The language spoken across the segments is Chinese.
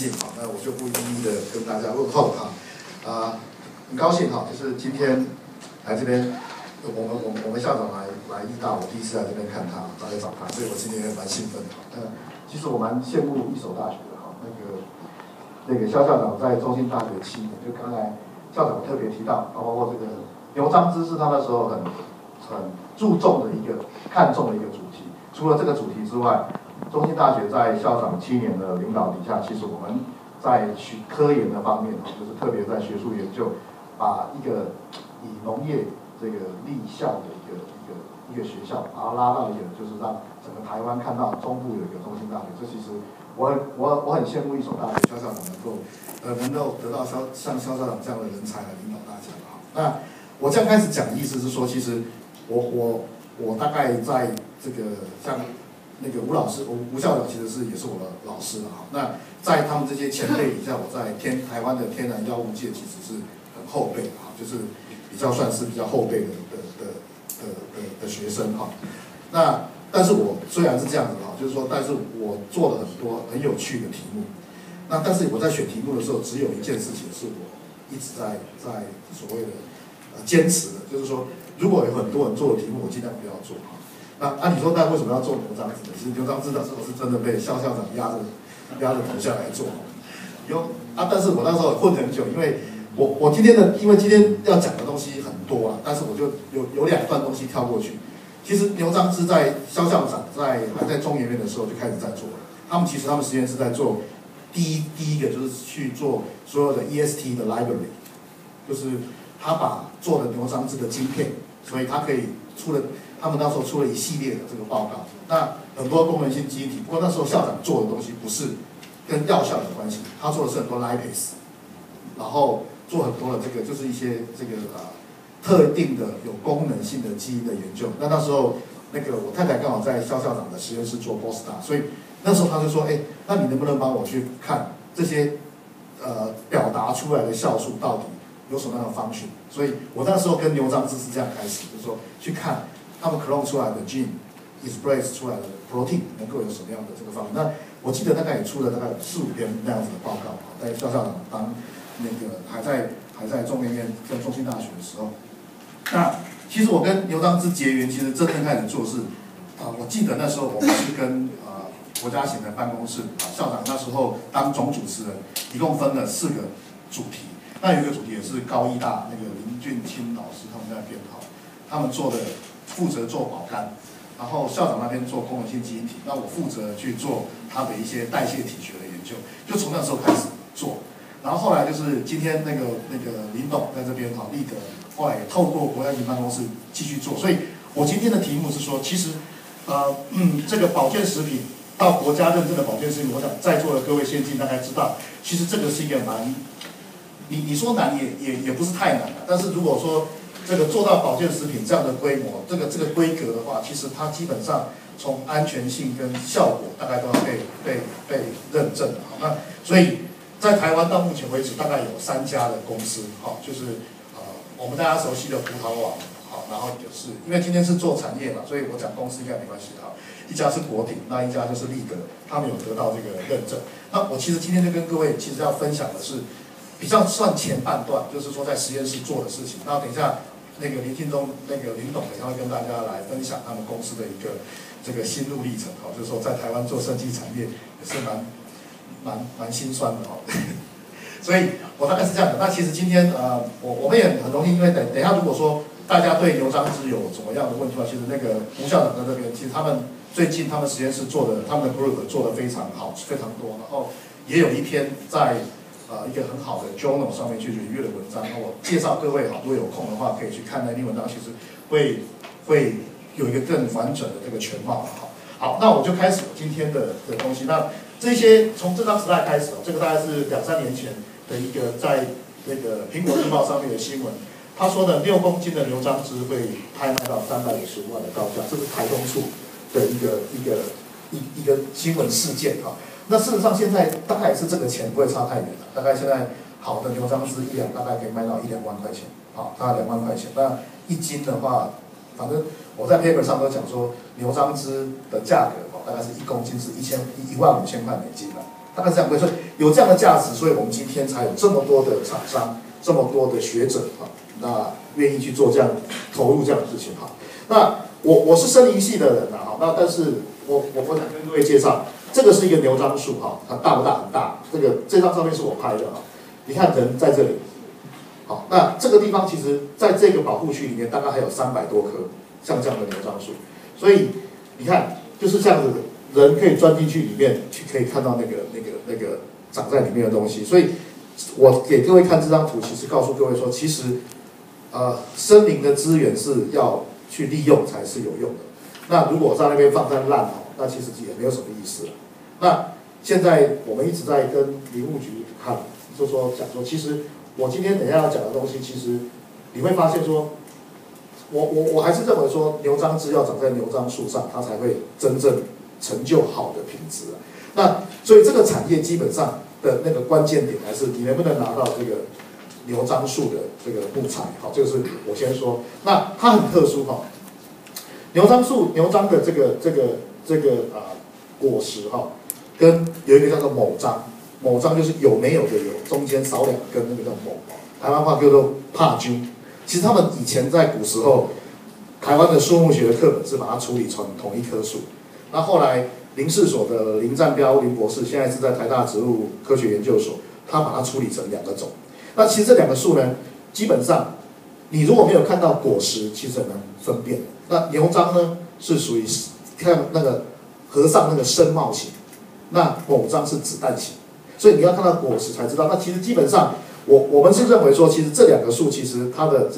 性哈，那我就不一一的跟大家问候哈。很高兴哈，就是今天来这边，我们校长来义大，我第一次来这边看他，来找他，所以我今天也蛮兴奋的。其实我蛮羡慕一所大学的哈，那个肖校长在中兴大学7年，就刚才校长特别提到，包括这个牛樟芝是他那时候很注重的看重的一个主题。除了这个主题之外，中兴大学在校长7年的领导底下，其实我们在科研的方面，就是特别在学术研究，把一个以农业这个立校的一个学校，把它拉到一个就是让整个台湾看到中部有一个中兴大学。这其实我很羡慕一所大学肖校长能够得到像肖校长这样的人才来领导大家。那我这样开始讲的意思是说，其实我大概在这个像那个吴老师，吴校长其实也是我的老师了哈。那在他们这些前辈底下，我在台湾的天然药物界其实是很后辈哈，就是算是比较后辈的学生哈。那但是我虽然是这样子哈，就是说，但是我做了很多很有趣的题目。那但是我在选题目的时候，只有一件事情是我一直在所谓的坚持的，就是说，如果有很多人做的题目，我尽量不要做哈。那你说，那为什么要做牛樟芝？其实牛樟芝的时候是真的被肖校长压着头下来做。但是我那时候混很久，因为因为今天要讲的东西很多啊，但是我就有2段东西跳过去。其实牛樟芝在肖校长还在中研院的时候就开始在做了。他们实验室在做第一个就是去做所有的 EST 的 library， 就是他把做的牛樟芝的晶片，所以他可以他们那时候出了一系列的这个报告。那很多功能性基因体，不过那时候校长做的东西不是跟药效有关系，他做的是很多 lipase， 然后做很多的这个就是一些这个特定的有功能性的基因的研究。那时候我太太刚好在肖校长的实验室做 postdoc， 所以那时候他就说，那你能不能帮我去看这些表达出来的酵素到底有什么样的function？所以我那时候跟牛樟芝是这样开始，就是说去看他们 clone 出来的 gene、express 出来的 protein 能够有什么样的这个方面。那我记得大概也出了大概4-5篇那样子的报告，在肖校长当还在中研院在中兴大学的时候。那其实我跟牛樟芝结缘，其实真正开始做事我记得那时候我们是跟国家型的办公室校长那时候当总主持人，一共分了4个主题。那有一个主题也是高医大林俊清老师他们那边他们负责做保肝，然后校长那边做功能性基因体，那我负责去做他的一些代谢体学的研究，就从那时候开始做。然后后来就是今天那个林董在这边立德，后来也透过国家型办公室继续做。所以我今天的题目是说，其实这个保健食品到国家认证的保健食品，我想在座的各位先进大概知道，其实这个是一个你说难也不是太难的，但是如果说这个做到保健食品这样的规模，这个规格的话，其实它基本上从安全性跟效果大概都要被认证的。那所以在台湾到目前为止，大概有3家的公司，就是我们大家熟悉的葡萄网，然后就是因为今天是做产业嘛，所以我讲公司应该没关系一家是国鼎，那一家就是立德，他们有得到这个认证。那我其实今天就跟各位其实要分享的是比较算前半段，就是说在实验室做的事情。那等一下林庆忠林董也会跟大家来分享他们公司的一个这个心路历程，就是说在台湾做生技产业也是蛮心酸的所以我大概是这样的。那其实今天我们也很荣幸，因为等一下如果说大家对牛樟芝有什么样的问题的话，其实吴校长在这边，其实他们最近他们实验室他们的 group 做得非常好，非常多，然后也有一篇在一个很好的 journal 上面去review的文章。我介绍各位如果有空的话可以去看那篇文章，其实会有一个更完整的这个全貌。好，那我就开始今天的东西。那这些从这张 slide 开始，这个大概是2-3年前的一个在苹果日报上面的新闻。他说的6公斤的牛樟芝会拍卖到355万的高价，这是台东处的一个新闻事件那事实上现在大概也是这个钱不会差太远了，大概现在好的牛樟芝1两大概可以卖到1-2万块钱，大概2万块钱。那1斤的话，反正我在 paper 上都讲说，牛樟芝的价格大概是1公斤是15000块美金了。大概是这样，所以有这样的价值，所以我们今天才有这么多的厂商，这么多的学者啊，那愿意去做这样投入这样的事情哈。那我是森林系的人呐，哈，那但是我想跟各位介绍，这个是一个牛樟树哈，它大不大？很大。这张照片是我拍的哈，你看人在这里。好，那这个地方其实在这个保护区里面，大概还有300多棵像这样的牛樟树，所以你看就是这样子的，人可以钻进去里面去，可以看到那个长在里面的东西。所以我给各位看这张图，其实告诉各位说，其实森林的资源是要去利用才是有用的。那如果在那边放在烂哦，那其实也没有什么意思了。那现在我们一直在跟林务局看，就说讲说，其实。我今天等一下要讲的东西，其实你会发现说，我还是认为说，牛樟枝要长在牛樟树上，它才会真正成就好的品质啊。那所以这个产业基本上的那个关键点还是你能不能拿到这个牛樟树的这个木材，好，这个是我先说。那它很特殊哈，牛樟的这个果实哈，跟有一个叫做某樟。某樟就是有没有的有，中间少2根，那个叫某，台湾话叫做帕菌。其实他们以前在古时候，台湾的树木学的课本是把它处理成同一棵树。那后来林试所的林占标林博士，现在是在台大植物科学研究所，他把它处理成2个种。那其实这2个树呢，基本上你如果没有看到果实，其实很难分辨。那牛樟呢是属于看那个和尚那个深茂型，那某樟是子弹型。所以你要看到果实才知道。那其实基本上，我们是认为说，其实这2个树其实它的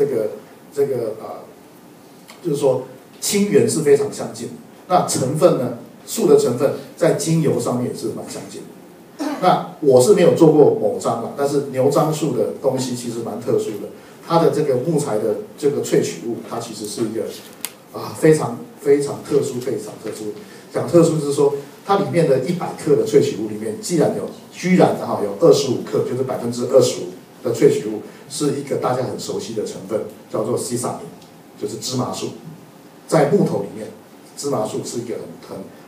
就是说亲缘是非常相近的。那成分呢，树的成分在精油上面也是蛮相近的。那我是没有做过某樟啦，但是牛樟树的东西其实蛮特殊的。它的这个木材的这个萃取物，它其实是一个非常非常特殊，非常特殊。讲特殊就是说。它里面的100克的萃取物里面，居然有25克，就是25%的萃取物，是一个大家很熟悉的成分，叫做西萨明，就是芝麻素。在木头里面，芝麻素是一个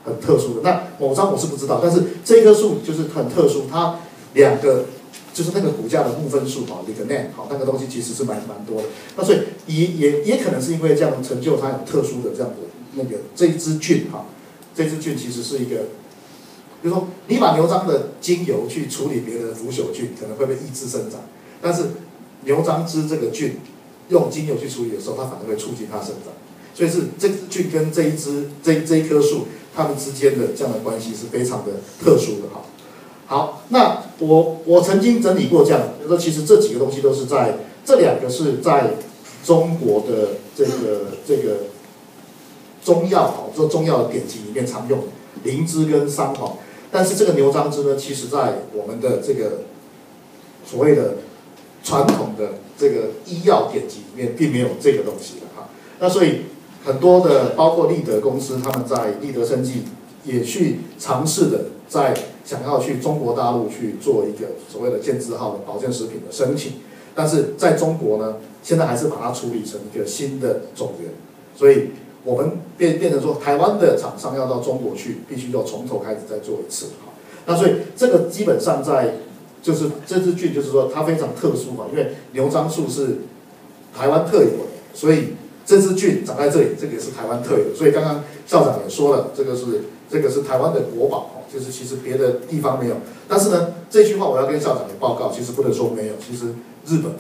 很特殊的。那某樟我是不知道，但是这一棵树就是很特殊，它2个就是那个骨架的木分数lignan，那个东西其实是蛮多的。那所以也可能是因为这样成就它很特殊的这样的这一支菌哈。这支菌其实是一个，比如说你把牛樟的精油去处理别的腐朽菌，可能会被抑制生长，但是牛樟枝这个菌用精油去处理的时候，它反而会促进它生长。所以是这支菌跟这一棵树，它们之间的这样的关系是非常的特殊的哈。好，那我曾经整理过这样，就是说其实这几个东西都是在这2个是在中国的这个。中药做中药的典籍里面常用的灵芝跟桑黄，但是这个牛樟枝呢，其实在我们的这个所谓的传统的这个医药典籍里面，并没有这个东西的哈。那所以很多的包括立德公司，他们在立德生技也去尝试的在想要去中国大陆去做一个所谓的健字号的保健食品的申请，但是在中国呢，现在还是把它处理成一个新的种源，所以。我们变成说，台湾的厂商要到中国去，必须要从头开始再做一次哈。那所以这个基本上就是这支菌，就是说它非常特殊嘛，因为牛樟树是台湾特有的，所以这支菌长在这里，这个也是台湾特有。所以刚刚校长也说了，这个是台湾的国宝哦，就是其实别的地方没有。但是呢，这句话我要跟校长也报告，其实不能说没有，其实日本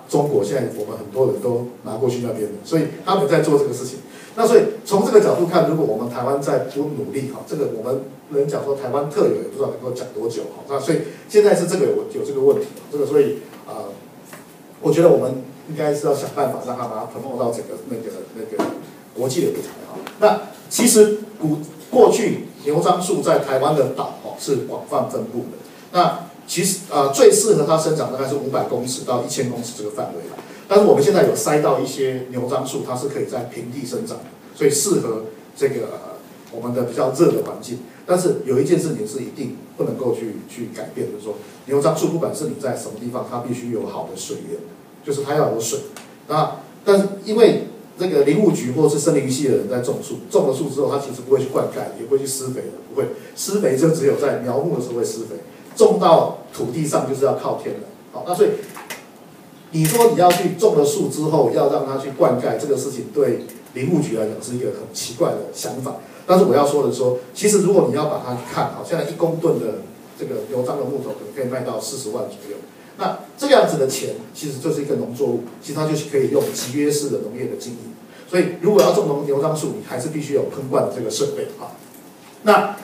中国现在我们很多人都拿过去那边的，所以他们在做这个事情。那所以从这个角度看，如果我们台湾再不努力哈，这个我们能讲说台湾特有，也不知道能够讲多久哈。那所以现在是这个有这个问题，这个所以我觉得我们应该是要想办法让它把它 promote 到整个那个国际的舞台哈。那其实过去牛樟树在台湾的岛是广泛分布的，那其实最适合它生长大概是500公尺到1000公尺这个范围。但是我们现在有塞到一些牛樟树，它是可以在平地生长的，所以适合这个我们的比较热的环境。但是有一件事情是一定不能够去改变，就是说牛樟树不管是你在什么地方，它必须有好的水源，就是它要有水。那但是因为这个林务局或是森林系的人在种树，种了树之后，他其实不会去灌溉，也不会去施肥的，不会。施肥就只有在苗木的时候会施肥，种到土地上就是要靠天的。好，那所以你说你要去种了树之后，要让它去灌溉，这个事情对林务局来讲是一个很奇怪的想法。但是我要说的说，其实如果你要把它去看，好，现在1公吨的这个牛樟的木头可能可以卖到40万左右。那这样子的钱，其实就是一个农作物，其实它就是可以用集约式的农业的经营。所以，如果要种牛樟树，你还是必须有喷灌的这个设备啊。那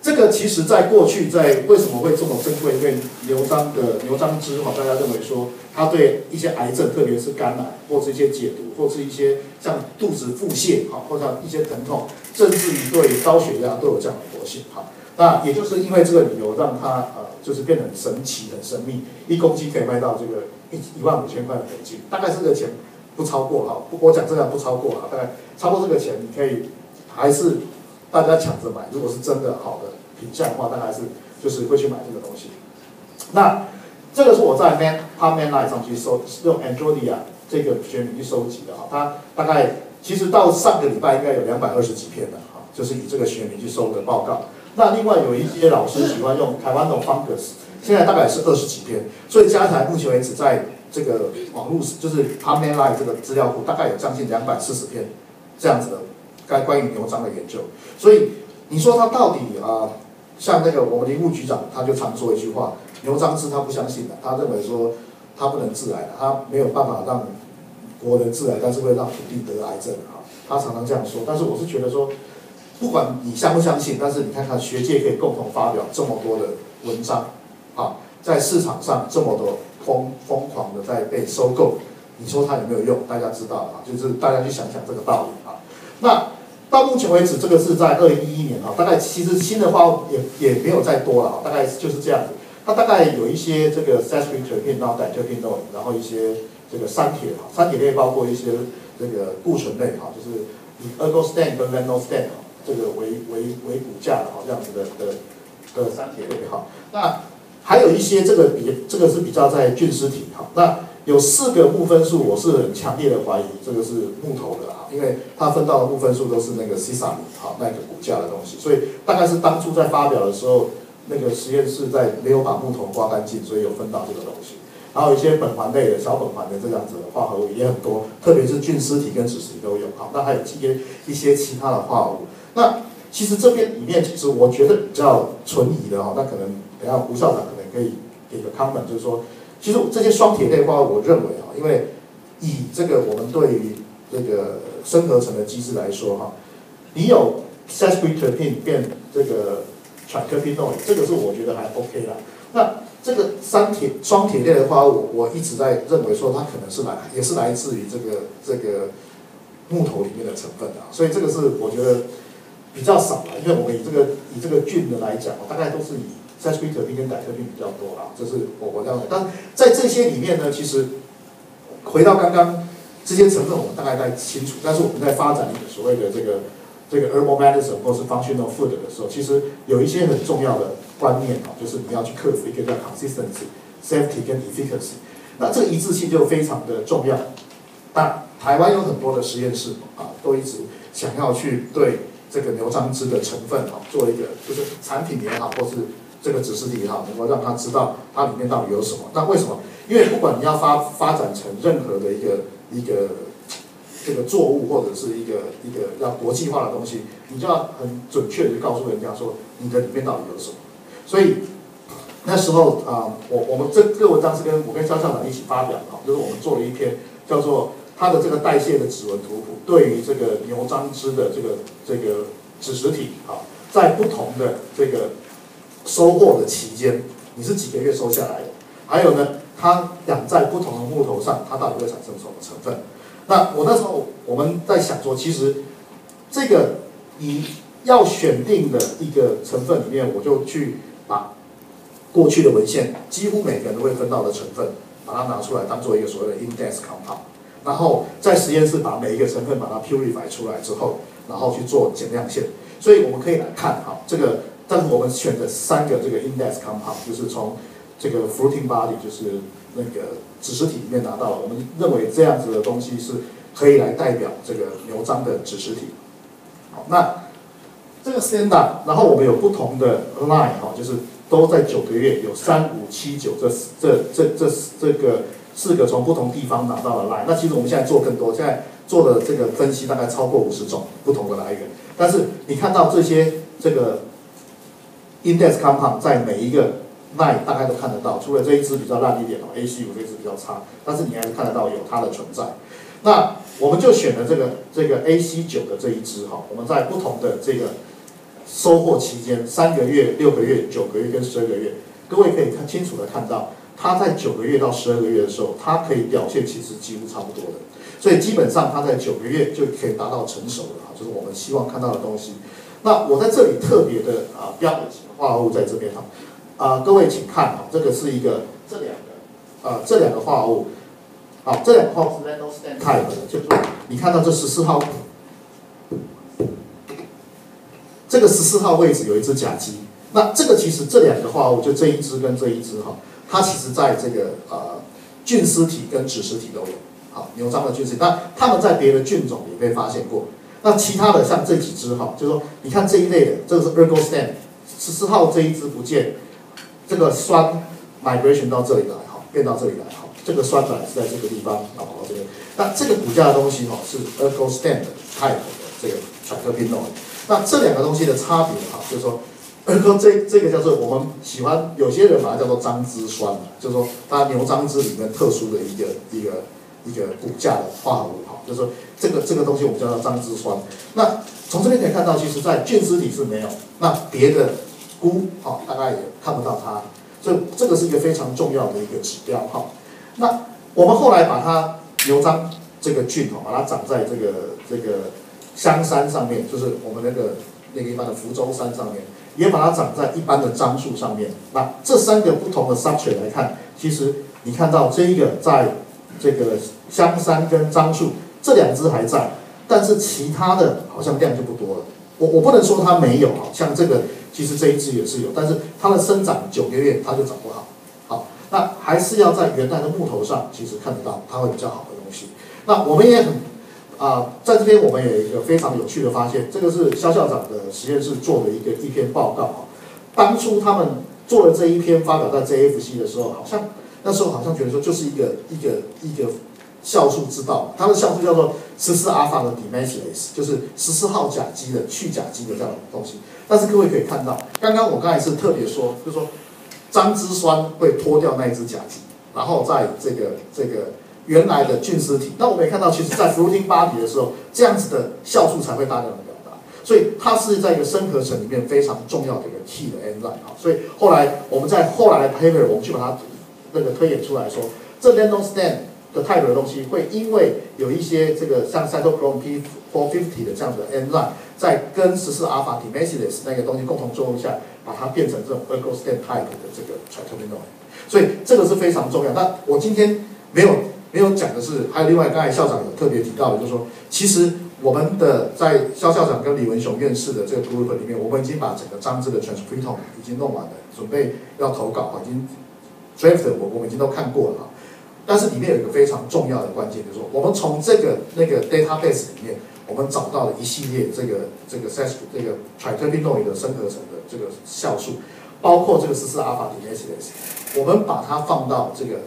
这个其实在过去，在为什么会这么珍贵？因为牛樟汁大家认为说它对一些癌症，特别是肝癌，或是一些解毒，或是一些像肚子腹泻或者一些疼痛，甚至于对高血压都有这样的活性那也就是因为这个理由，让它就是变得很神奇、很神秘，1公斤可以卖到这个15000块的美金，大概这个钱不超过我讲这个不超过大概超过这个钱，你可以还是大家抢着买。如果是真的好的品相的话，大概是就是会去买这个东西。那这个是我在 PubMed上去用 Androdia 这个学名去收集的它大概其实到上个礼拜应该有220几篇了就是以这个学名去收的报告。那另外有一些老师喜欢用台湾的 Fungus， 现在大概是20几篇，所以加起来目前为止在这个网络就是 PubMed 这个资料库大概有将近240篇这样子的关于牛樟的研究。所以你说他到底像那个我们林务局长他就常说一句话，牛樟汁他不相信的，他认为说他不能致癌的，他没有办法让国人致癌，但是会让土地得癌症他常常这样说。但是我是觉得说，不管你相不相信，但是你看看学界可以共同发表这么多的文章在市场上这么多疯狂的在被收购，你说它有没有用？大家知道就是大家去想想这个道理那到目前为止，这个是在2011年大概其实新的话也没有再多了大概就是这样子。它大概有一些这个 sesquiterpene 到 diterpenoid， 然后一些这个三铁类包括一些这个固醇类就是以 ergostan 跟 lenostan 这个为骨架的这样子的三铁类那还有一些这个是比较在菌丝体那有4个木分数，我是很强烈的怀疑这个是木头的因为它分到的木分数都是那个 sesame 那个骨架的东西，所以大概是当初在发表的时候，那个实验室在没有把木头刮干净，所以有分到这个东西。然后有一些苯环类的小苯环的这样子的化合物也很多，特别是菌丝体跟脂实体都有那还有一些其他的化合物。那其实这边里面，其实我觉得比较存疑的那可能等下吴校长可能可以给个 comment， 就是说，其实这些双铁类化合物，我认为因为以这个我们对于这个生合成的机制来说你有 sesquiterpene 变这个 triterpenoid， 这个是我觉得还 OK 啦。那这个双铁类的化合物，我一直在认为说它可能是也是来自于这个木头里面的成分所以这个是我觉得比较少了，因为我们以这个菌的来讲大概都是以 sesquiterpene 跟 diterpene 比较多这是我这样的。但在这些里面呢，其实回到刚刚这些成分我们大概清楚，但是我们在发展所谓的这个 herbal medicine 或是 functional food 的时候，其实有一些很重要的观念就是你要去克服一个叫 consistency、safety 跟 efficacy。那这个一致性就非常的重要。那台湾有很多的实验室都一直想要去对这个牛樟汁的成分做一个就是产品也好，或是这个指示体也好，能够让他知道它里面到底有什么。那为什么？因为不管你要发展成任何的一个这个作物或者是一个要国际化的东西，你就要很准确的告诉人家说你的里面到底有什么。所以那时候我们这个文章是我跟肖校长一起发表的就是我们做了一篇叫做它的这个代谢的指纹图谱，对于这个牛樟汁的这个脂实体在不同的这个收获的期间，你是几个月收下来的？还有呢，它养在不同的木头上，它到底会产生什么成分？那我那时候我们在想说，其实这个你要选定的一个成分里面，我就去把过去的文献几乎每个人都会分到的成分，把它拿出来当做一个所谓的 index compound， 然后在实验室把每一个成分把它 purify 出来之后，然后去做减量线。所以我们可以来看这个，但是我们选的3个这个 index compound， 就是从这个 fruiting body， 就是那个脂实体里面拿到了，我们认为这样子的东西是可以来代表这个牛章的指示体。好，那这个 standard， 然后我们有不同的 line 哈，就是都在9个月，有3、5、7、9这个4个从不同地方拿到的 line。那其实我们现在做更多，现在做的这个分析大概超过50种不同的来源。但是你看到这些这个 index compound 在每一个 line 大概都看得到，除了这一支比较烂一点哦 ，AC5 这一支比较差，但是你还是看得到有它的存在。那我们就选了这个 AC9 的这一支哈，我们在不同的这个收获期间，3个月、6个月、9个月跟12个月，各位可以清楚的看到，它在9个月到12个月的时候，它可以表现其实几乎差不多的，所以基本上它在9个月就可以达到成熟了，就是我们希望看到的东西。那我在这里特别的标了几个化合物在这边哈，各位请看哈，这个是一个这两个化合物。好，这两个化合物是 Lano-Stan type 的，就是你看到这14号，这个14号位置有一只甲基，那这个其实这两个化合物就这一支跟这一支哈，它其实在这个菌丝体跟指丝体都有，好，牛章的菌丝体，那它们在别的菌种也被发现过。那其他的像这几支哈，就是说你看这一类的，这个是 Ergo-Stan 14号这一支不见，这个酸 migration 到这里来哈，变到这里来哈。这个酸板是在这个地方，跑到这边。那这个骨架的东西哈，是 Ergo-Stan type 的这个 Triterpenoid。那这两个东西的差别哈，就是说 Ergo 这个叫做我们喜欢，有些人把它叫做樟脂酸，就是说它牛樟脂里面特殊的一个骨架的化合物哈，就是说这个东西我们叫做樟脂酸。那从这边可以看到，其实在菌丝体是没有，那别的菇哈大概也看不到它，所以这个是一个非常重要的一个指标哈。那我们后来把它牛章这个菌把它长在这个香山上面，就是我们那个一般的福州山上面，也把它长在一般的樟树上面。那这3个不同的 substrate 来看，其实你看到这一个在这个香山跟樟树这2只还在，但是其他的好像量就不多了。我不能说它没有，像这个其实这一只也是有，但是它的生长9个月它就长不好。那还是要在原来的木头上，其实看得到它会比较好的东西。那我们也很在这边我们有一个非常有趣的发现，这个是肖校长的实验室做的一篇报告哈。当初他们做了这一篇发表在 JFC 的时候，那时候好像觉得说就是一个酵素之道，它的酵素叫做14阿尔法的 demethylase， 就是14号甲基的去甲基的这样的东西。但是各位可以看到，我刚才是特别说，就是说。樟脂酸会脱掉那一只甲基，然后在这个原来的菌丝体，那我们也看到，其实在 fruiting body 的时候，这样子的酵素才会大量的表达，所以它是在一个生合成里面非常重要的一个 key 的 enzyme 啊。所以后来我们在后来的 paper 我们去把它推演出来说，这 Lano-Stan 的 type 的东西会因为有一些这个像 cytochrome P450 的这样的 enzyme， 在跟14阿尔法 demethylase 那个东西共同作用下。把它变成这种 Ergo-Stan type 的这个 Triterpenoid， 所以这个是非常重要。那我今天没有讲的是，还有另外刚才校长有特别提到的，就是说，其实我们的在肖校长跟李文雄院士的这个 group 里面，我们已经把整个樟脂的 transcriptome 已经弄完了，准备要投稿，已经 draft 我们已经都看过了哈。但是里面有一个非常重要的关键，就是说，我们从那个 database 里面，我们找到了一系列这个 Triterpenoid 的生合成的这个酵素，包括这个14阿尔法 demethylase， 我们把它放到这个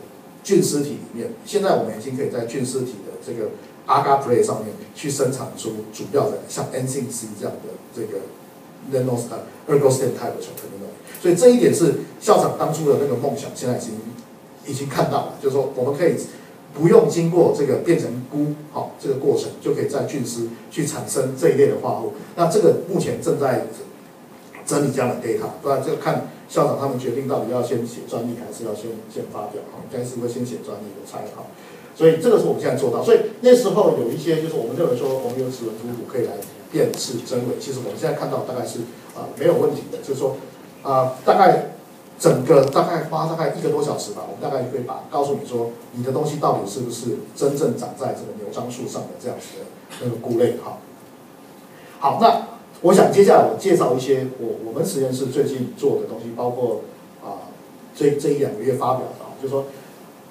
菌丝体里面。现在我们已经可以在菌丝体的这个 agar plate 上面去生产出主要的像 Enzyme C 这样的这个 Ergo-Stan type 的 Triterpenoid。所以这一点是校长当初的那个梦想，现在已经看到了，就是说我们可以不用经过这个变成菇这个过程，就可以在菌丝去产生这一类的化合物。那这个目前正在整理这样的 data， 不然就看校长他们决定到底要先写专利还是要先发表应该是会先写专利的猜哈。所以这个是我们现在做到。所以那时候有一些就是我们认为说我们有指纹突谱可以来辨识真伪，其实我们现在看到大概是没有问题的，就是说大概。整个大概花大概1个多小时吧，我们大概可以告诉你说，你的东西到底是不是真正长在这个牛樟树上的这样子的那个菇类哈。好，那我想接下来我介绍一些我们实验室最近做的东西，包括这1、2个月发表的就是说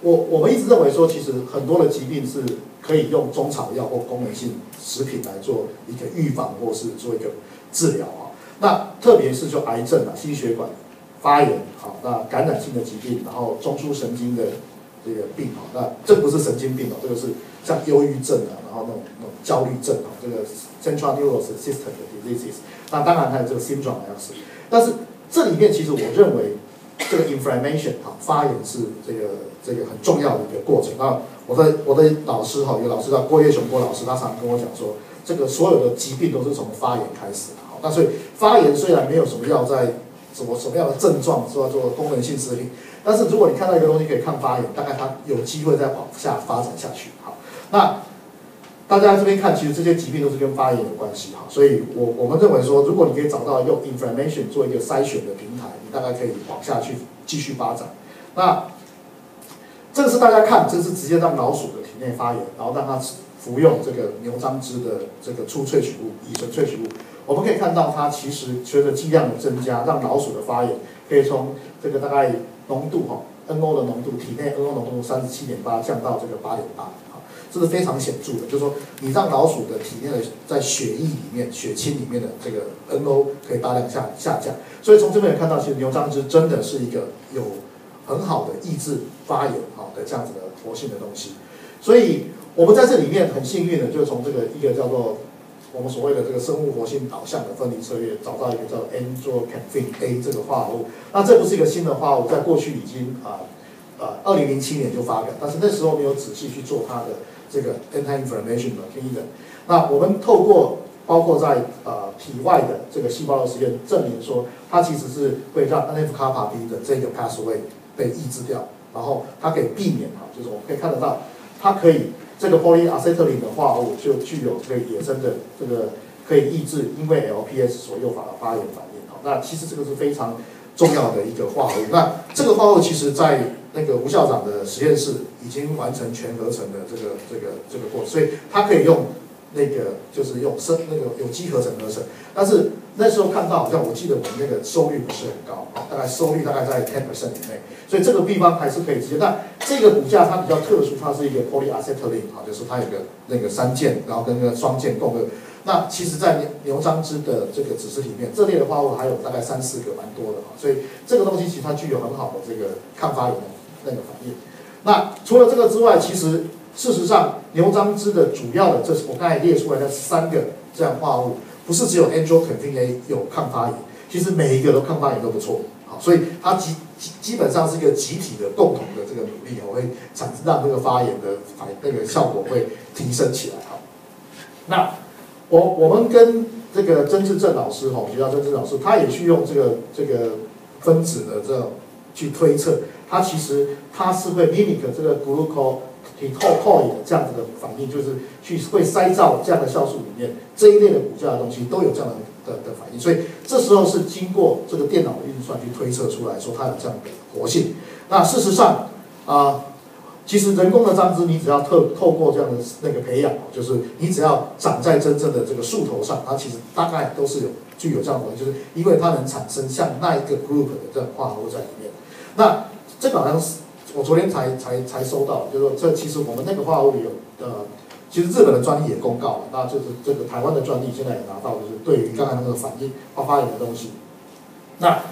我们一直认为说，其实很多的疾病是可以用中草药或功能性食品来做一个预防或是做一个治疗啊。那特别是就癌症啊、心血管发炎好，那感染性的疾病，然后中枢神经的这个病啊，那这不是神经病哦，这个是像忧郁症啊，然后那种焦虑症啊，这个 central nervous system 的 diseases。那当然还有这个 syndrome 但是这里面其实我认为这个 inflammation 啊，发炎是这个很重要的一个过程。那我的老师哈，有个老师叫郭岳雄郭老师，他常跟我讲说，这个所有的疾病都是从发炎开始的。好，那所以发炎虽然没有什么药在什么样的症状是要做功能性食品，但是如果你看到一个东西可以抗发炎，大概它有机会再往下发展下去。好，那大家这边看，其实这些疾病都是跟发炎有关系哈，所以我们认为说，如果你可以找到用 inflammation 做一个筛选的平台，你大概可以往下去继续发展。那这个是大家看，这是直接让老鼠的体内发炎，然后让它服用这个牛樟芝的这个初萃取物、乙醇萃取物，我们可以看到它其实随着剂量的增加，让老鼠的发炎可以从这个大概浓度哈 NO 的浓度，体内 NO 浓度37.8降到这个8.8。这是非常显著的，就是说你让老鼠的体内的在血液里面、血清里面的这个 NO 可以大量下降，所以从这边也看到，其实牛樟芝真的是一个有很好的抑制发炎的这样子的活性的东西。所以我们在这里面很幸运的，就从这个一个叫做我们所谓的这个生物活性导向的分离策略，找到一个叫 Androcanfin A 这个化合物。那这不是一个新的化合物，在过去已经2007年就发表，但是那时候没有仔细去做它的这个 anti-inflammation mechanism。那我们透过包括在体外的这个细胞的实验，证明说它其实是会让 NF-kappa B 的这个 pathway 被抑制掉，然后它可以避免就是我们可以看得到，它可以这个 polyacetylene 的化合物就具有这个野生的这个可以抑制因为 LPS 所诱发的发炎反应。那其实这个是非常重要的一个化合物。那这个化合物其实在那个吴校长的实验室已经完成全合成的这个过程，所以它可以用那个就是用那个有机合成。但是那时候看到好像我记得我们那个收率不是很高，大概收率大概在10% 以内，所以这个地方还是可以直接。但这个骨架它比较特殊，它是一个 polyacetylene 就是它有个那个3键，然后跟那个双键共轭。那其实，在牛樟芝的这个指示里面，这类的化合物还有大概3、4个，蛮多的所以这个东西其实它具有很好的这个抗发炎的那个反应。那除了这个之外，其实事实上牛樟芝的主要的，这是我刚才列出来的3个这样化合物，不是只有 Androcanfin A 有抗发炎，其实每一个都抗发炎都不错。好，所以它基本上是一个集体的共同的这个努力，会让这个发炎的那个效果会提升起来。好，那我们跟这个曾志正老师学校曾志老师，他也去用这个分子的这种去推测，它其实它是会 mimic 这个 glucocorticoid 的这样子的反应，就是会筛造这样的酵素里面这一类的骨架的东西都有这样的反应，所以这时候是经过这个电脑的运算去推测出来说它有这样的活性。那事实上其实人工的樟芝，你只要透过这样的那个培养，就是你只要长在真正的这个树头上，它其实大概都是具有这样的，就是因为它能产生像那一个 group 的这种化合物在里面。那这个好像是我昨天才收到，就是说这其实我们那个化合物有其实日本的专利也公告了，那就是这个台湾的专利现在也拿到，就是对于刚才那个反应发炎的东西。那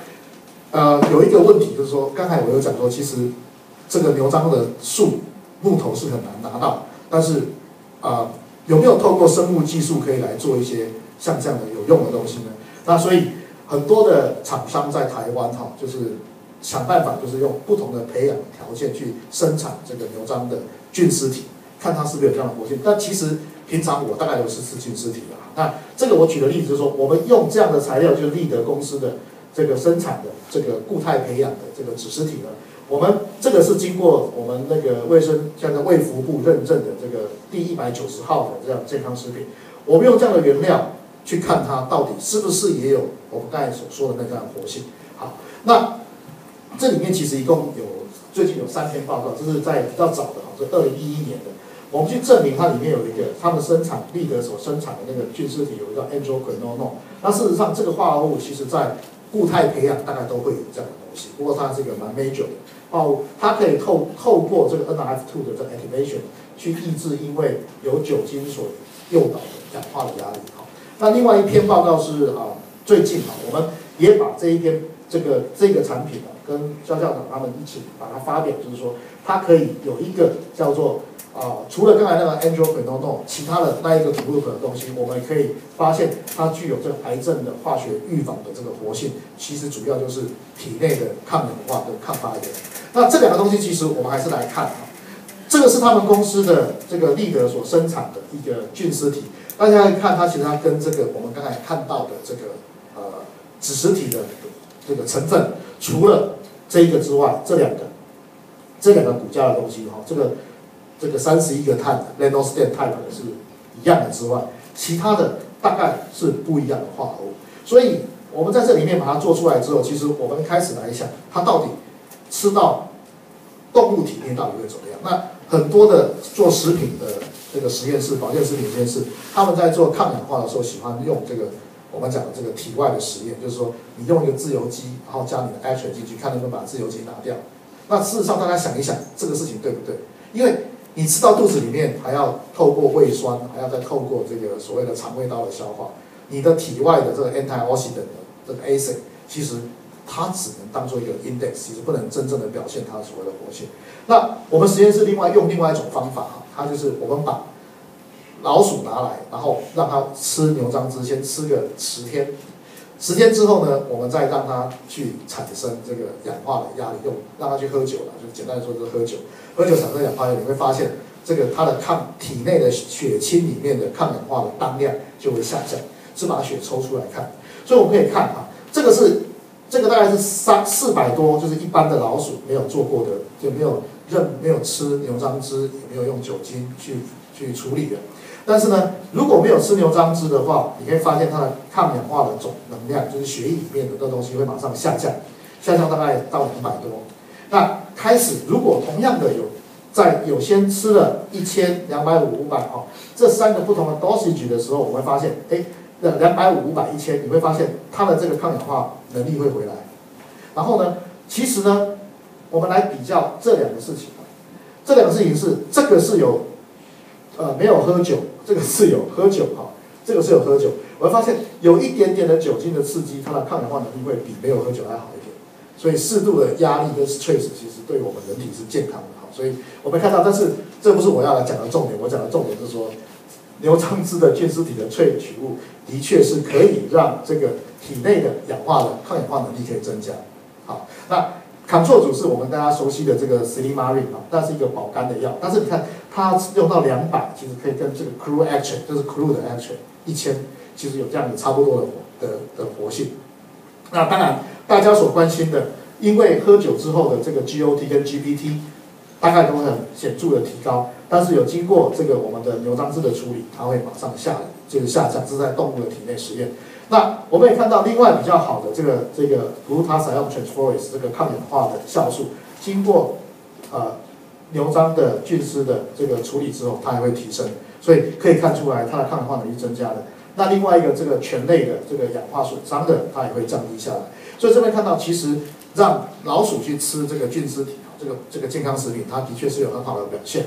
有一个问题就是说，刚才我有讲说，其实这个牛樟的木头是很难拿到，但是有没有透过生物技术可以来做一些像这样的有用的东西呢？那所以很多的厂商在台湾就是想办法，就是用不同的培养条件去生产这个牛樟的菌丝体，看它是不是有这样的活性。但其实平常我大概有14次菌丝体了。那这个我举的例子就是说，我们用这样的材料，就是立德公司的这个生产的这个固态培养的这个指丝体呢。我们这个是经过我们那个卫福部认证的这个第190号的这样健康食品，我们用这样的原料去看它到底是不是也有我们刚才所说的那样的活性。好，那这里面其实一共最近有3篇报告，这是在比较早的这2011年的，我们去证明它里面有一个他们立德所生产的那个菌丝体有一个叫 androquinone。那事实上这个化合物其实在固态培养大概都会有这样的。东西，不过它是一个蛮 major 的哦，它可以透过这个 NRF2 的这个 activation 去抑制因为有酒精所诱导的氧化的压力。好，那另外一篇报告是最近我们也把这一篇这个产品跟肖校长他们一起把它发表，就是说它可以有一个叫做除了刚才那个 androquinone， 其他的那一个 group 的东西，我们可以发现它具有这个癌症的化学预防的这个活性，其实主要就是体内的抗氧化跟抗发炎。那这两个东西其实我们还是来看这个是他们公司的这个立德所生产的一个菌丝体，大家看它其实它跟这个我们刚才看到的这个脂实体的这个成分，除了这一个之外，这两个骨架的东西这个31个碳的 Lanostein type 的是一样的之外，其他的大概是不一样的化合物。所以我们在这里面把它做出来之后，其实我们开始来想，它到底吃到动物体内到底会怎么样？那很多的做食品的这个实验室，保健食品实验室，他们在做抗氧化的时候，喜欢用这个我们讲的这个体外的实验，就是说你用一个自由基，然后加你的 action 进去，看能不能把自由基拿掉。那事实上，大家想一想，这个事情对不对？因为你吃到肚子里面，还要透过胃酸，还要再透过这个所谓的肠胃道的消化，你的体外的这个 antioxidant 的这个 acid， 其实它只能当做一个 index， 其实不能真正的表现它所谓的活性。那我们实验室用另外一种方法它就是我们把老鼠拿来，然后让它吃牛樟芝，先吃个10天。10天之后呢，我们再让它去产生这个氧化的压力，让它去喝酒了，就简单的说就是喝酒。喝酒产生氧化压力，你会发现这个它的体内的血清里面的抗氧化的当量就会下降，是把血抽出来看。所以我们可以看这个大概是400多，就是一般的老鼠没有做过的，就没有吃牛樟芝，也没有用酒精去处理的。但是呢，如果没有吃牛樟芝的话，你会发现它的抗氧化的总能量，就是血液里面的这东西会马上下降大概到200多。那开始如果同样的有先吃了1000、250、500这3个不同的 dosage 的时候，我们会发现250、500、1000，你会发现它的这个抗氧化能力会回来。然后呢，其实呢，我们来比较这两个事情。这两个事情是这个是有没有喝酒，这个是有喝酒这个是有喝酒。我会发现有一点点的酒精的刺激，它的抗氧化能力会比没有喝酒还好一点。所以适度的压力跟 stress 其实对我们人体是健康的所以我们看到，但是这不是我要来讲的重点，我讲的重点是说，牛樟芝的菌丝体的萃取物的确是可以让这个体内的抗氧化能力可以增加。好，那 control 组是我们大家熟悉的这个 Silymarin 但是一个保肝的药，但是你看它用到200，其实可以跟这个 Cru action， 就是 Cru 的 action 1000，其实有这样的差不多的活性。那当然大家所关心的，因为喝酒之后的这个 GOT 跟 GPT 大概都会很显著的提高，但是有经过这个我们的牛樟芝的处理，它会马上下降，这是在动物的体内实验。那我们也看到另外比较好的这个 glutathione transferase 这个抗氧化的酵素，经过牛樟的菌丝的这个处理之后，它还会提升，所以可以看出来它的抗氧化能力增加了。那另外一个这个醛类的这个氧化损伤的，它也会降低下来。所以这边看到，其实让老鼠去吃这个菌丝体，这个健康食品，它的确是有很好的表现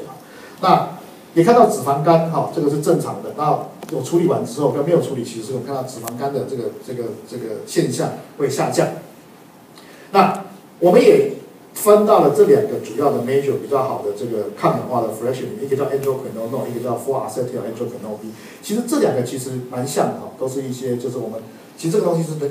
那也看到脂肪肝这个是正常的。那有处理完之后跟没有处理，其实我们看到脂肪肝的这个现象会下降。那我们也分到了这2个主要的 major 比较好的这个抗氧化的 fraction， 一个叫 androquinone， 一个叫 4-acetyl-androquinone B。其实这2个其实蛮像的都是一些就是我们其实这个东西是那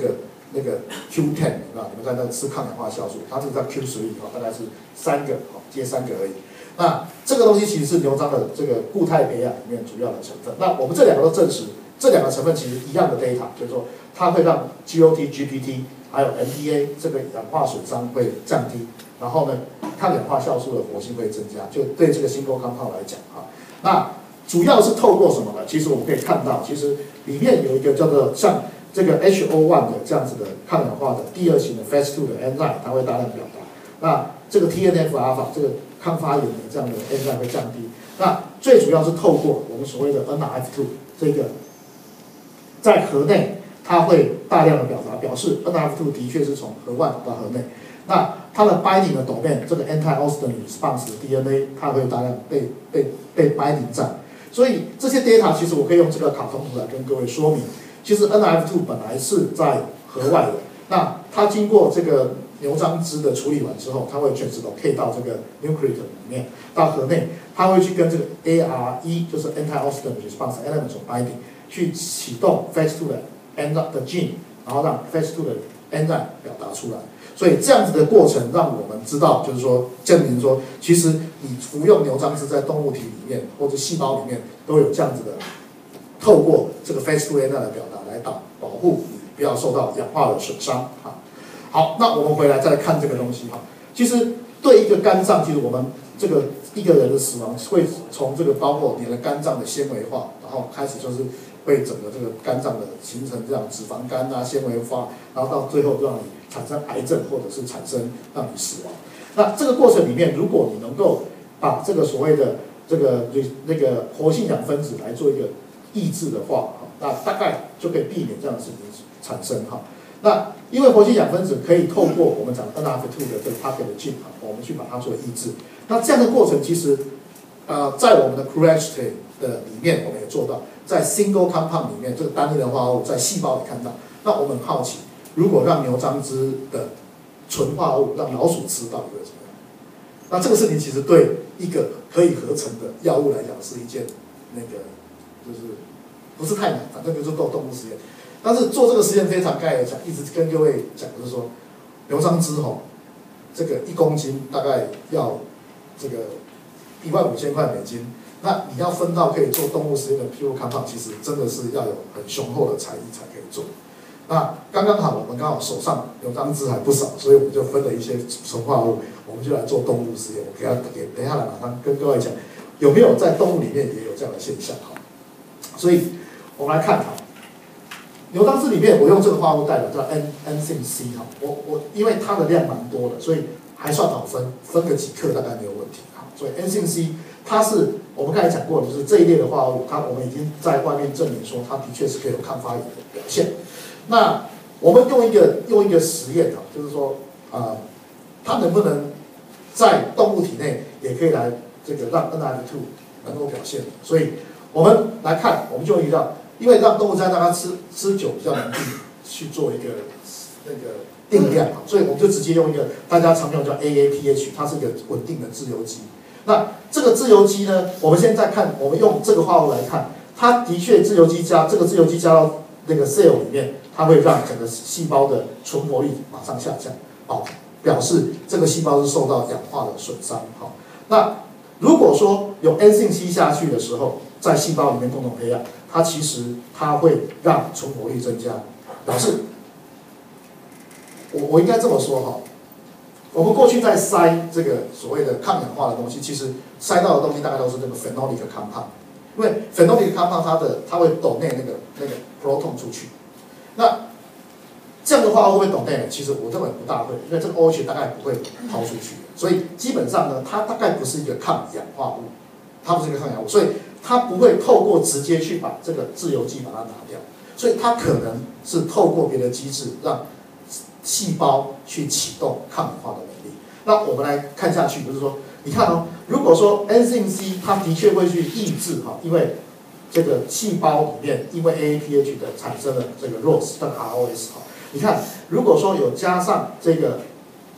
个 Q10， 你们在那吃抗氧化酵素，它是在 Q10大概是3个接3个而已。那这个东西其实是牛樟的这个固态培养里面主要的成分。那我们这2个都证实，这2个成分其实一样的 data， 就是说它会让 GOT、GPT 还有 MDA 这个氧化损伤会降低，然后呢，抗氧化酵素的活性会增加，就对这个新工康炮来讲那主要是透过什么呢？其实我们可以看到，其实里面有一个叫做像这个 HO1 的这样子的抗氧化的第2型的 Fas2 的 enzyme， 它会大量表达。那这个 TNF 阿尔法这个抗发炎的这样的 enzyme 会降低。那最主要是透过我们所谓的 NRF2 这个在核内，它会大量的表达表示 NRF2 的确是从核外跑到核内。那它的 binding 的 domain 这个 anti-oxidant response 的 DNA 它会大量被 binding 在。所以这些 data 其实我可以用这个卡通图来跟各位说明。其实 NRF2 本来是在核外的，那它经过这个牛樟芝的处理完之后，它会translocate到这个 nucleate 里面，到核内，它会去跟这个 ARE 就是 anti-oxidant response element 所 binding， 去启动 phase 2的 enzyme 的 gene， 然后让 phase 2的 enzyme 表达出来。所以这样子的过程让我们知道，就是说证明说，其实你服用牛樟芝在动物体里面或者细胞里面都有这样子的，透过这个 phase 2 enzyme 的表达来保护你不要受到氧化的损伤。好，那我们回来再看这个东西哈。其实对一个肝脏，其实我们这个一个人的死亡会从这个包括你的肝脏的纤维化，然后开始就是会整个这个肝脏的形成这样脂肪肝啊、纤维化，然后到最后让你产生癌症或者是产生让你死亡。那这个过程里面，如果你能够把这个所谓的这个那个活性氧分子来做一个抑制的话，那大概就可以避免这样的事情产生哈。那因为活性氧分子可以透过我们讲 NRF2 的这个 target gene， 我们去把它做抑制。那这样的过程其实，在我们的 Curiosity 的里面我们也做到，在 single compound 里面这个单一的化合物在细胞里看到。那我们很好奇，如果让牛樟芝的纯化合物让老鼠吃到底会怎么样？那这个事情其实对一个可以合成的药物来讲是一件那个就是不是太难，反正就是做动物实验。但是做这个实验非常概而讲，一直跟各位讲就是说，牛樟芝这个1公斤大概要这个15000块美金，那你要分到可以做动物实验的 pure compound， 其实真的是要有很雄厚的财力才可以做。那刚刚好，我们刚好手上牛樟芝还不少，所以我们就分了一些纯化合物，我们就来做动物实验。我等一下来马上跟各位讲，有没有在动物里面也有这样的现象哈。所以我们来看哈。牛樟芝里面，我用这个化合物代表叫 N-Syn-C 哈，我因为它的量蛮多的，所以还算好分个几克大概没有问题哈。所以 N-Syn-C 它是我们刚才讲过的，就是这一类的化合物，我们已经在外面证明说它的确是可以有抗发炎的表现。那我们用一个实验哈，就是说它能不能在动物体内也可以来这个让 NRF2 能够表现？所以我们来看，我们就用一个。因为让动物在让它吃久比较容易去做一个那个定量，所以我们就直接用一个大家常用叫 AAPH， 它是一个稳定的自由基。那这个自由基呢，我们现在看，我们用这个化合物来看，它的确自由基加这个自由基加到那个 cell 里面，它会让整个细胞的存活率马上下降，表示这个细胞是受到氧化的损伤。那如果说有 N-Syn-C 下去的时候，在细胞里面共同培养，它会让存活率增加，表示我应该这么说哈，我们过去在筛这个所谓的抗氧化的东西，其实筛到的东西大概都是那个 phenolic compound， 因为 phenolic compound 它会抖内那个 proton 出去，那这样的话会不会抖内呢？其实我认为不大会，因为这个 OH 大概不会抛出去，所以基本上呢，它大概不是一个抗氧化物，它不是一个抗氧化物，所以它不会透过直接去把这个自由基把它拿掉，所以它可能是透过别的机制让细胞去启动抗氧化的能力。那我们来看下去，就是说，你看哦，如果说 N-Syn-C 它的确会去抑制因为这个细胞里面因为 AAPH 的产生了这个 ROS 跟 ROS 你看，如果说有加上这个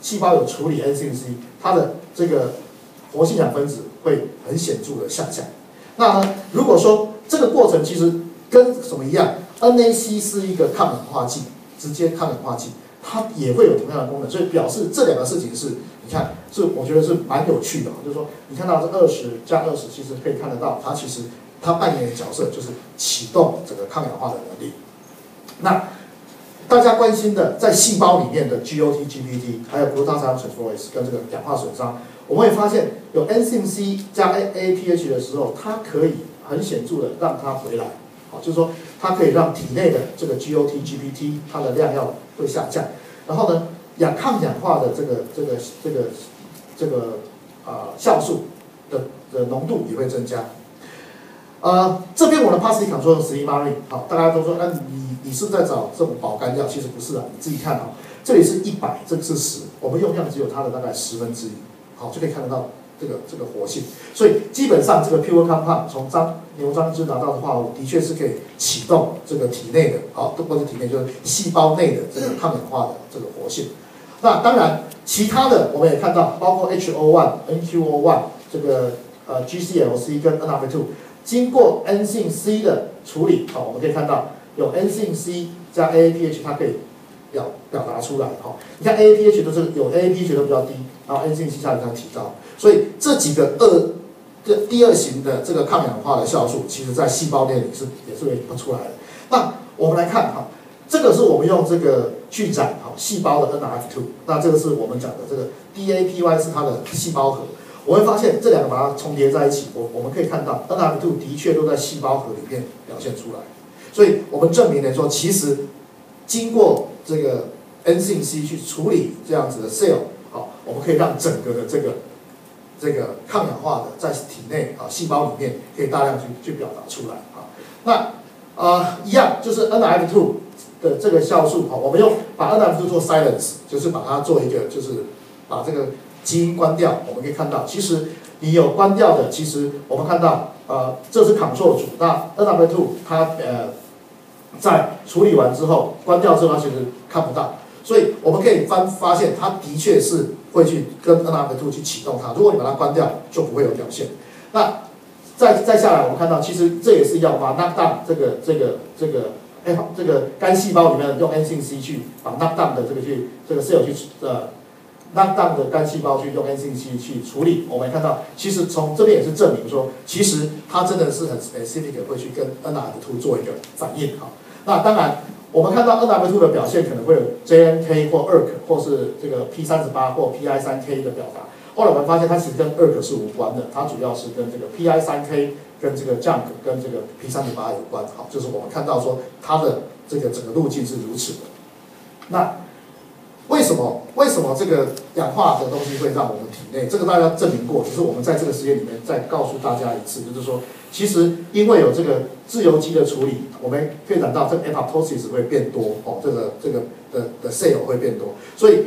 细胞有处理 N-Syn-C， 它的这个活性氧分子会很显著的下降。那呢，如果说这个过程其实跟什么一样 ，NAC 是一个抗氧化剂，直接抗氧化剂，它也会有同样的功能，所以表示这两个事情是，你看我觉得是蛮有趣的，就是说你看到这20加20，其实可以看得到，它其实它扮演的角色就是启动整个抗氧化的能力。那大家关心的在细胞里面的 GOT、GPT， 还有 glutathione transferase 跟这个氧化损伤。我们会发现，有 N-Syn-C 加 AAPH 的时候，它可以很显著的让它回来，就是说它可以让体内的这个 GOT、GPT 它的量会下降，然后呢，抗氧化的这个酵素的浓度也会增加。这边我的 Positive Control 11 Marin， 大家都说，你你是不是在找这种保肝药？其实不是啊，你自己看啊，这里是100，这个是10，我们用量只有它的大概1/10，好，就可以看得到这个活性。所以基本上这个 pure compound 从牛樟芝拿到的化合物，的确是可以启动这个体内的，好，不是体内就是细胞内的这个抗氧化的这个活性。那当然，其他的我们也看到，包括 HO1、NQO1 这个GCLC 跟 NRF2， 经过 N 性 C 的处理，好，我们可以看到有 N 性 C 加 AAPH， 它可以表达出来，好，你看 AAPH 都是有 AAPH 都比较低，然后 N 性 C 下比较提高，所以这几个第二型的这个抗氧化的酵素，其实在细胞内里也是会不出来的。那我们来看哈，这个是我们用这个去展好细胞的 NRF2， 那这个是我们讲的这个 DAPY 是它的细胞核。我会发现这两个把它重叠在一起，我们可以看到 NRF2 的确都在细胞核里面表现出来，所以我们证明了说，其实经过这个 N 性 C 去处理这样子的 cell， 好，我们可以让整个的这个抗氧化的在体内啊细胞里面可以大量去表达出来啊。那一样就是 NRF2 的这个酵素，好，我们把 NRF2 做 silence， 就是把它做一个就是把这个基因关掉。我们可以看到，其实你有关掉的，其实我们看到这是 control 组，那 NRF2 它在处理完之后关掉之后，它其实看不到。所以我们可以发现，它的确是会去跟 NRF2 去启动它。如果你把它关掉，就不会有表现。那再下来，我们看到，其实这也是要把 knock down 这个肝细胞里面用 N 性 C 去把 knock down 的这个 cell 去knock down 的肝细胞去用 N 性 C 去处理。我们看到，其实从这边也是证明说，其实它真的是很 specific 会去跟 NRF2 做一个反应哈。那当然。我们看到 NRF2 的表现可能会有 JNK 或 ERK 或是这个 P38 或 PI3K 的表达。后来我们发现它其实跟 ERK 是无关的，它主要是跟这个 PI3K 跟这个 JNK 跟这个 P38 有关。好，就是我们看到说它的这个整个路径是如此的。那为什么这个氧化的东西会让我们体内？这个大家证明过，只是我们在这个实验里面再告诉大家一次，就是说，其实因为有这个自由基的处理，我们可以感到这个 apoptosis 会变多哦，这个的 cell 会变多，所以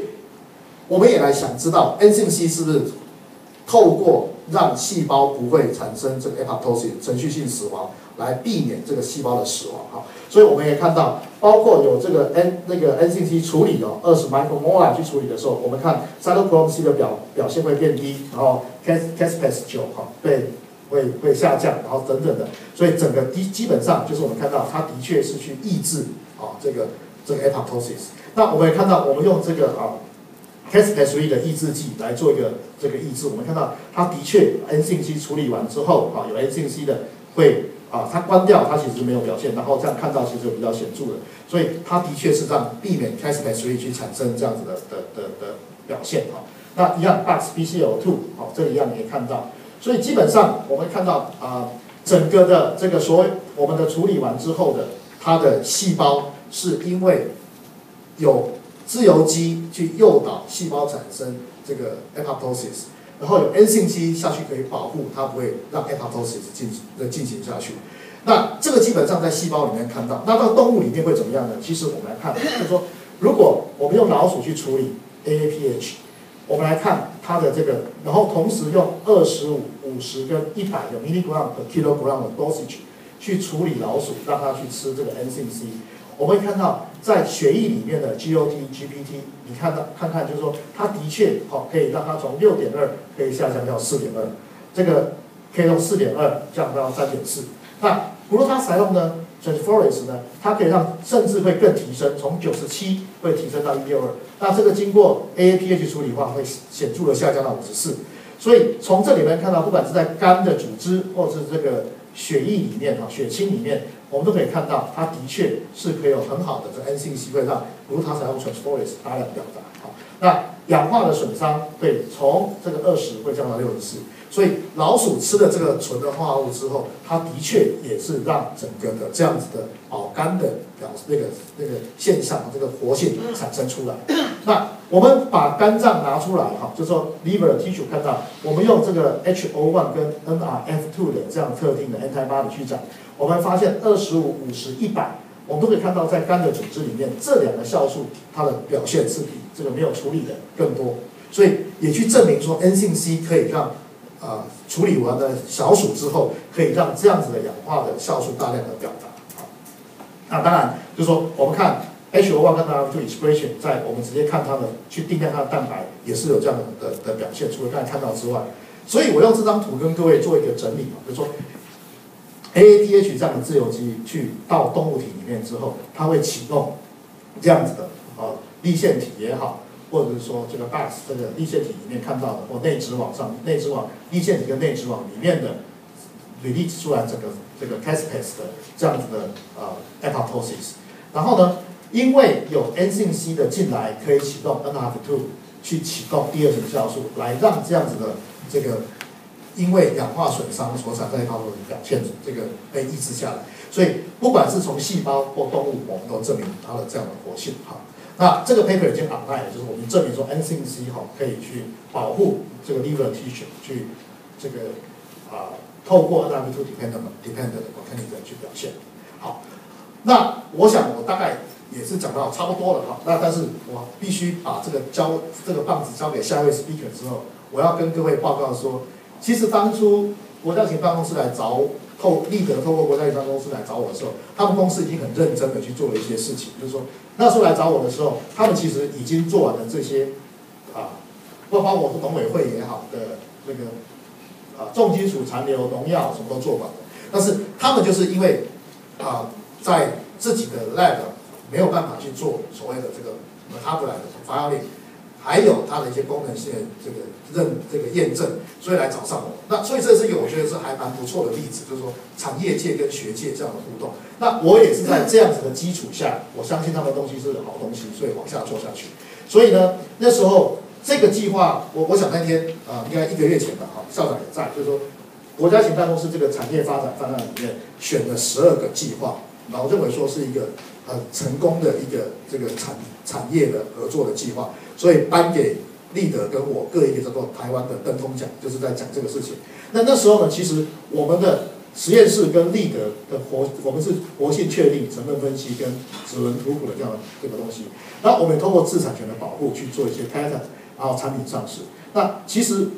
我们也来想知道 N 性 C 是不是透过让细胞不会产生这个 apoptosis 程序性死亡，来避免这个细胞的死亡哈。所以我们也看到，包括有这个 N 性 C 处理哦，20 micromolar 去处理的时候，我们看 cytochrome C 的表现会变低，然后 caspase-9 哈会下降，然后等等的，所以整个基本上就是我们看到它的确是去抑制这个 apoptosis。那我们也看到，我们用这个caspase-3 的抑制剂来做一个这个抑制，我们看到它的确 N 性 C 处理完之后有 N 性 C 的会它关掉，它其实没有表现，然后这样看到其实有比较显著的，所以它的确是让避免 caspase-3 去产生这样子的表现那一样 BOX-BCL2 这一样也看到，所以基本上我们看到整个的这个我们的处理完之后的它的细胞是因为有自由基去诱导细胞产生这个 apoptosis。然后有 N 性 C 下去可以保护它，不会让 apoptosis 进行下去。那这个基本上在细胞里面看到。那到动物里面会怎么样呢？其实我们来看，就是说，如果我们用老鼠去处理 AAPH， 我们来看它的这个，然后同时用25、50跟100个 milligram per kilogram 的 dosage 去处理老鼠，让它去吃这个 N 性 C。我们会看到，在血液里面的 GOT、GPT， 你看看，就是说，它的确可以让它从6.2可以下降到4.2，这个可以从4.2降到3.4。那glutathioneum呢 ，transferase 呢，它可以让甚至会更提升，从97会提升到162。那这个经过 AAPH 处理的话，会显著的下降到54。所以从这里面看到，不管是在肝的组织，或是这个血液里面血清里面，我们都可以看到，它的确是可以有很好的这 N 性 C 会让glutathioneum transferase 大量表达。那氧化的损伤会从这个20会降到64，所以老鼠吃了这个纯的化合物之后，它的确也是让整个的这样子的保肝的那个现象，这个活性产生出来。那我们把肝脏拿出来就是说 liver tissue 看到，我们用这个 HO1 跟 NRF2 的这样特定的 antibody 去讲，我们发现25、50、100我们都可以看到，在肝的组织里面，这两个酵素它的表现是比这个没有处理的更多，所以也去证明说 N 性 C 可以让处理完的小鼠之后，可以让这样子的氧化的酵素大量的表达。好，那当然就是说我们看 HO1 跟 NRF2 expression， 在我们直接看它的去定量它的蛋白，也是有这样的表现，除了刚才看到之外，所以我用这张图跟各位做一个整理嘛，就是说 AADH 这样的自由基去到动物体里面之后，它会启动这样子的粒线体也好，或者是说这个 BAX 这个粒线体里面看到的，或内质网粒线体跟内质网里面的 release 出来这个 caspase 的这样子的apoptosis， 然后呢，因为有 N 性 C 的进来，可以启动 NRF2 去启动第二型酵素，来让这样子的这个因为氧化损伤所产生的泡沫表现这个被抑制下来，所以不管是从细胞或动物，我们都证明它的这样的活性。好，那这个 paper 已经 online 了，就是我们证明说 N 性 C 可以去保护这个 liver tissue， 去这个透过 NRF2 dependent 的 mechanism 去表现。好，那我想我大概也是讲到差不多了哈。那但是我必须把这个棒子交给下一位 speaker 之后，我要跟各位报告说。其实当初国家型办公室来找立德透过国家型办公室来找我的时候，他们公司已经很认真的去做了一些事情，就是说那时候来找我的时候，他们其实已经做完了这些包括我是董委会也好的那个重金属残留农药什么都做完了，但是他们就是因为在自己的 lab 没有办法去做所谓的这个 metabolite 的发酵率。还有它的一些功能性的这个验证，所以来找上我。那所以这是一个我觉得是还蛮不错的例子，就是说产业界跟学界这样的互动。那我也是在这样子的基础下，我相信他们的东西是好东西，所以往下做下去。所以呢，那时候这个计划，我想那天应该1个月前吧，校长也在，就是说国家型办公室这个产业发展方案里面选了12个计划，然后认为说是一个成功的一个这个产业的合作的计划。所以颁给立德跟我各一个叫做台湾的登通奖，就是在讲这个事情。那时候呢，其实我们的实验室跟立德的我们是活性确定、成分分析跟指纹图谱的这样的这个东西。那我们也通过知识产权的保护去做一些 patent， 然后产品上市。那其实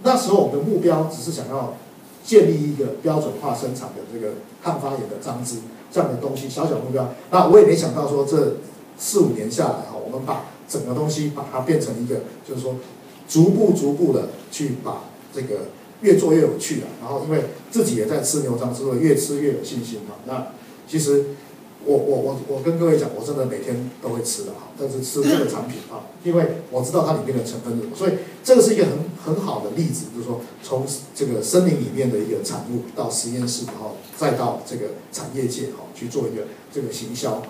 那时候我们的目标只是想要建立一个标准化生产的这个抗发炎的张支这样的东西，小目标。那我也没想到说这4、5年下来我们把整个东西把它变成一个，就是说逐步的去把这个越做越有趣了。然后因为自己也在吃牛樟芝，越吃越有信心嘛。那其实我跟各位讲，我真的每天都会吃的但是吃这个产品因为我知道它里面的成分是什么，所以这个是一个很好的例子，就是说从这个森林里面的一个产物到实验室，然后再到这个产业界去做一个这个行销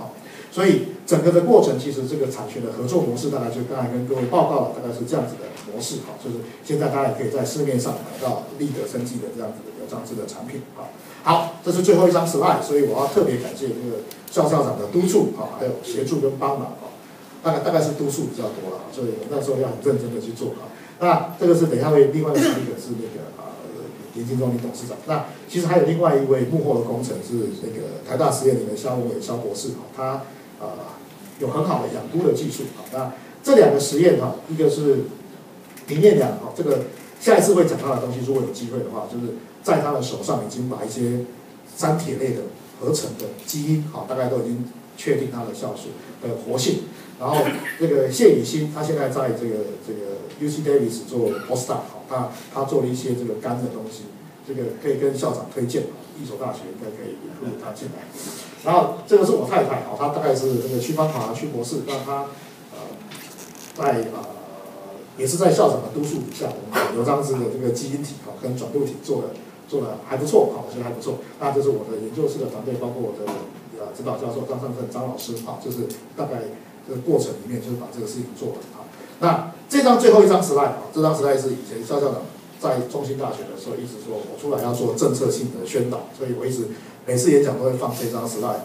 所以整个的过程，其实这个产学的合作模式，大概就刚才跟各位报告了，大概是这样子的模式就是现在大家也可以在市面上买到立德生技的这样子的有樟芝的产品好，这是最后一张 slide， 所以我要特别感谢这个校长的督促还有协助跟帮忙大概是督促比较多了所以我那时候要很认真的去做那这个是等一下会另外一个是那个林金忠林董事长。那其实还有另外一位幕后的工程是那个台大实验林的肖文伟肖博士他有很好的养菇的技术那这2个实验一个是林彦良这个下一次会讲到的东西，如果有机会的话，就是在他的手上已经把一些三铁类的合成的基因大概都已经确定它的酵素的活性。然后这个谢以新，他现在在这个 UC Davis 做 postdoc 他做了一些这个肝的东西，这个可以跟校长推荐一所大学应该可以引入他进来。然后这个是我太太她大概是这个屈芳华屈博士，那她在也是在校长的督促底下，我们牛樟芝的这个基因体跟转录体做的还不错我觉得还不错。那这是我的研究室的团队，包括我的指导教授张尚正张老师就是大概这个过程里面就是把这个事情做了那这张最后一张 slide 这张 slide 是以前校长在中兴大学的时候一直说我出来要做政策性的宣导，所以我一直每次演讲都会放这张 slide。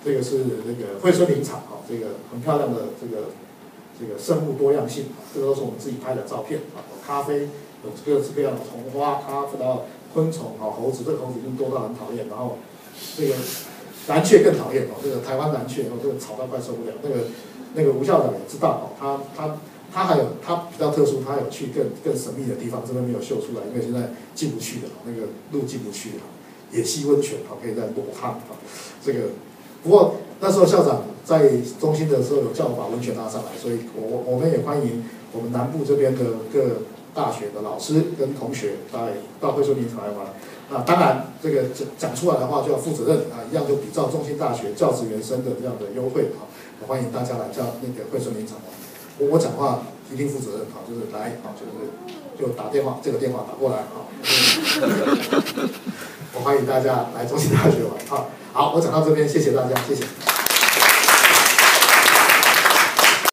这个是那个惠春林场这个很漂亮的这个生物多样性这个都是我们自己拍的照片有咖啡，有各式各样的虫花，咖啡到昆虫猴子，这个猴子已经多到很讨厌。然后这个蓝雀更讨厌哦，这个台湾蓝雀哦，这个吵到快受不了。那个吴校长也知道哦，他还有他比较特殊，他有去更神秘的地方，这边没有秀出来，因为现在进不去的，那个路进不去的。野溪温泉可以在裸汤这个。不过那时候校长在中心的时候有叫我把温泉拉上来，所以我们也欢迎我们南部这边的各大学的老师跟同学到惠顺林场来玩。那当然这个讲出来的话就要负责任啊，一样就比照中兴大学教职员生的这样的优惠啊，欢迎大家来叫那个惠顺林场玩。我讲话一定负责任啊，就是来啊，就打电话，这个电话打过来啊。我欢迎大家来中兴大学玩啊！好，我讲到这边，谢谢大家，谢谢。